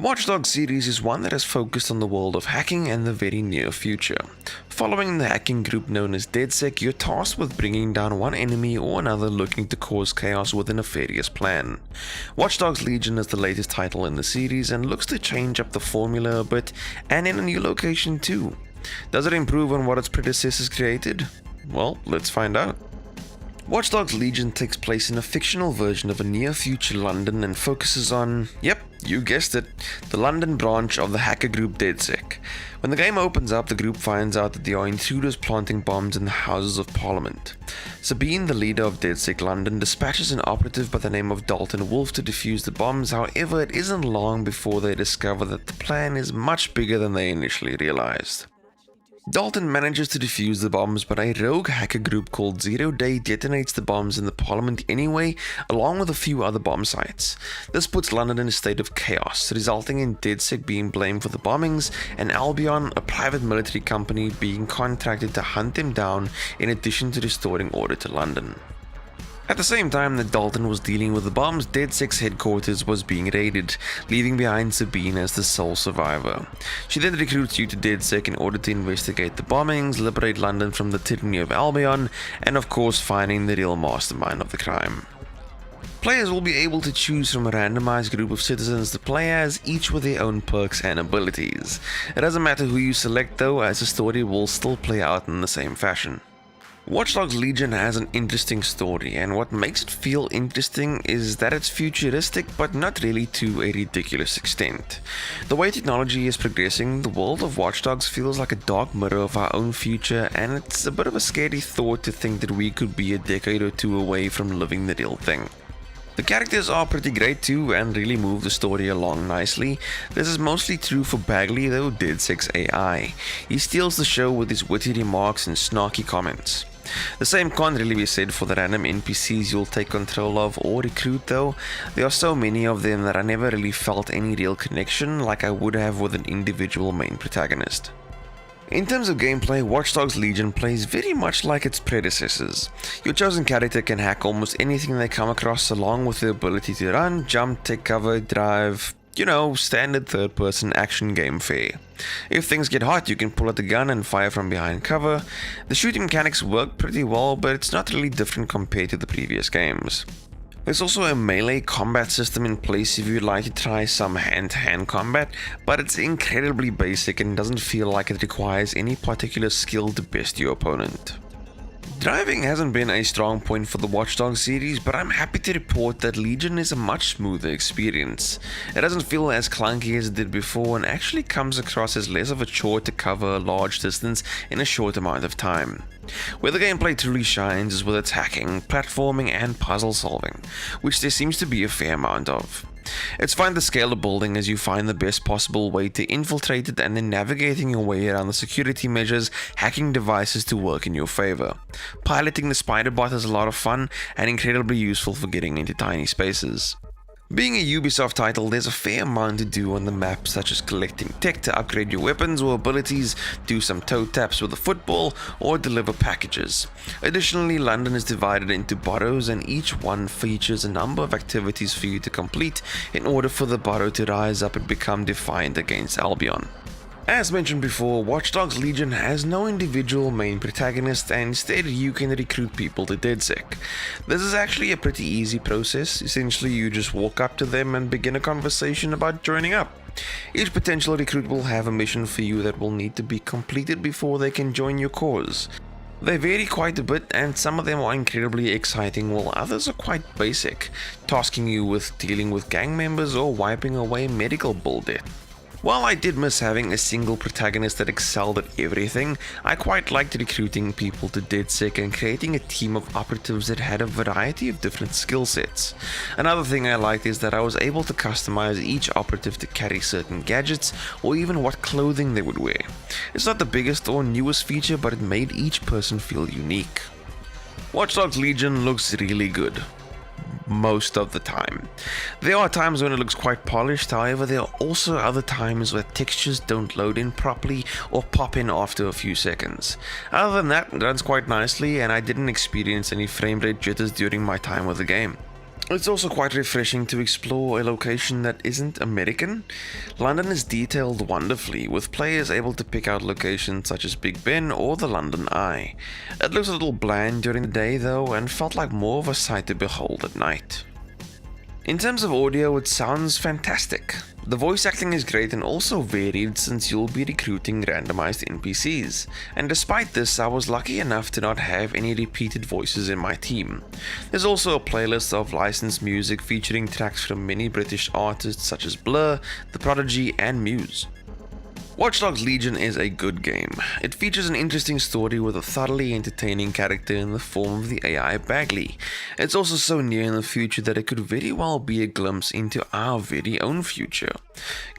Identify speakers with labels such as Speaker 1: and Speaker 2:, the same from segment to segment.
Speaker 1: Watch Dogs series is one that has focused on the world of hacking and the very near future. Following the hacking group known as DedSec, you're tasked with bringing down one enemy or another looking to cause chaos with a nefarious plan. Watch Dogs Legion is the latest title in the series and looks to change up the formula a bit, and in a new location too. Does it improve on what its predecessors created? Well, let's find out. Watch Dogs Legion takes place in a fictional version of a near-future London and focuses on, yep, you guessed it, the London branch of the hacker group DedSec. When the game opens up, the group finds out that there are intruders planting bombs in the Houses of Parliament. Sabine, the leader of DedSec London, dispatches an operative by the name of Dalton Wolf to defuse the bombs. However, it isn't long before they discover that the plan is much bigger than they initially realized. Dalton manages to defuse the bombs, but a rogue hacker group called Zero Day detonates the bombs in the Parliament anyway, along with a few other bomb sites. This puts London in a state of chaos, resulting in DedSec being blamed for the bombings, and Albertyn, a private military company, being contracted to hunt them down in addition to restoring order to London. At the same time that Dalton was dealing with the bombs, DedSec's headquarters was being raided, leaving behind Sabine as the sole survivor. She then recruits you to DedSec in order to investigate the bombings, liberate London from the tyranny of Albion, and of course finding the real mastermind of the crime. Players will be able to choose from a randomized group of citizens to play as, each with their own perks and abilities. It doesn't matter who you select though, as the story will still play out in the same fashion. Watch Dogs Legion has an interesting story, and what makes it feel interesting is that it's futuristic but not really to a ridiculous extent. The way technology is progressing, the world of Watch Dogs feels like a dark mirror of our own future, and it's a bit of a scary thought to think that we could be a decade or two away from living the real thing. The characters are pretty great too and really move the story along nicely. This is mostly true for Bagley though, DedSec's AI. He steals the show with his witty remarks and snarky comments. The same can't really be said for the random NPCs you'll take control of or recruit though. There are so many of them that I never really felt any real connection like I would have with an individual main protagonist. In terms of gameplay, Watch Dogs Legion plays very much like its predecessors. Your chosen character can hack almost anything they come across, along with the ability to run, jump, take cover, drive, standard third-person action game fare. If things get hot, you can pull out the gun and fire from behind cover. The shooting mechanics work pretty well, but it's not really different compared to the previous games. There's also a melee combat system in place if you'd like to try some hand-to-hand combat, but it's incredibly basic and doesn't feel like it requires any particular skill to best your opponent. Driving hasn't been a strong point for the Watch Dogs series, but I'm happy to report that Legion is a much smoother experience. It doesn't feel as clunky as it did before and actually comes across as less of a chore to cover a large distance in a short amount of time. Where the gameplay truly shines is with its hacking, platforming and puzzle solving, which there seems to be a fair amount of. It's fun to scale the building as you find the best possible way to infiltrate it and then navigating your way around the security measures, hacking devices to work in your favor. Piloting the spider bot is a lot of fun and incredibly useful for getting into tiny spaces. Being a Ubisoft title, there's a fair amount to do on the map, such as collecting tech to upgrade your weapons or abilities, do some toe taps with a football, or deliver packages. Additionally, London is divided into boroughs and each one features a number of activities for you to complete in order for the borough to rise up and become defiant against Albion. As mentioned before, Watch Dogs Legion has no individual main protagonist and instead you can recruit people to DedSec. This is actually a pretty easy process. Essentially you just walk up to them and begin a conversation about joining up. Each potential recruit will have a mission for you that will need to be completed before they can join your cause. They vary quite a bit and some of them are incredibly exciting while others are quite basic, tasking you with dealing with gang members or wiping away medical bill debt. While I did miss having a single protagonist that excelled at everything, I quite liked recruiting people to DedSec and creating a team of operatives that had a variety of different skill sets. Another thing I liked is that I was able to customize each operative to carry certain gadgets or even what clothing they would wear. It's not the biggest or newest feature, but it made each person feel unique. Watch Dogs Legion looks really good. Most of the time. There are times when it looks quite polished, however there are also other times where textures don't load in properly or pop in after a few seconds. Other than that, it runs quite nicely and I didn't experience any frame rate jitters during my time with the game. It's also quite refreshing to explore a location that isn't American. London is detailed wonderfully, with players able to pick out locations such as Big Ben or the London Eye. It looks a little bland during the day though, and felt like more of a sight to behold at night. In terms of audio, it sounds fantastic. The voice acting is great and also varied since you'll be recruiting randomized NPCs, and despite this I was lucky enough to not have any repeated voices in my team. There's also a playlist of licensed music featuring tracks from many British artists such as Blur, The Prodigy and Muse. Watch Dogs Legion is a good game. It features an interesting story with a thoroughly entertaining character in the form of the AI Bagley. It's also so near in the future that it could very well be a glimpse into our very own future.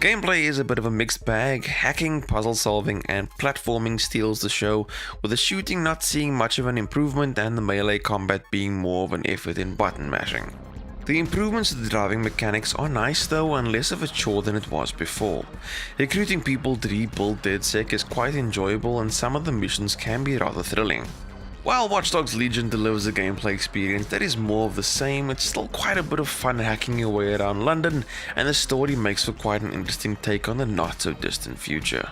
Speaker 1: Gameplay is a bit of a mixed bag. Hacking, puzzle solving and platforming steals the show, with the shooting not seeing much of an improvement and the melee combat being more of an effort in button mashing. The improvements to the driving mechanics are nice though, and less of a chore than it was before. Recruiting people to rebuild DedSec is quite enjoyable and some of the missions can be rather thrilling. While Watch Dogs Legion delivers a gameplay experience that is more of the same, it's still quite a bit of fun hacking your way around London, and the story makes for quite an interesting take on the not so distant future.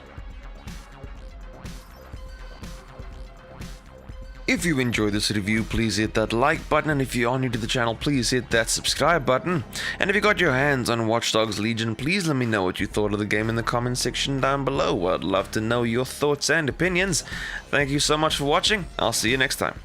Speaker 1: If you enjoyed this review, please hit that like button, and if you are new to the channel, please hit that subscribe button. And if you got your hands on Watch Dogs Legion, please let me know what you thought of the game in the comment section down below. I'd love to know your thoughts and opinions. Thank you so much for watching. I'll see you next time.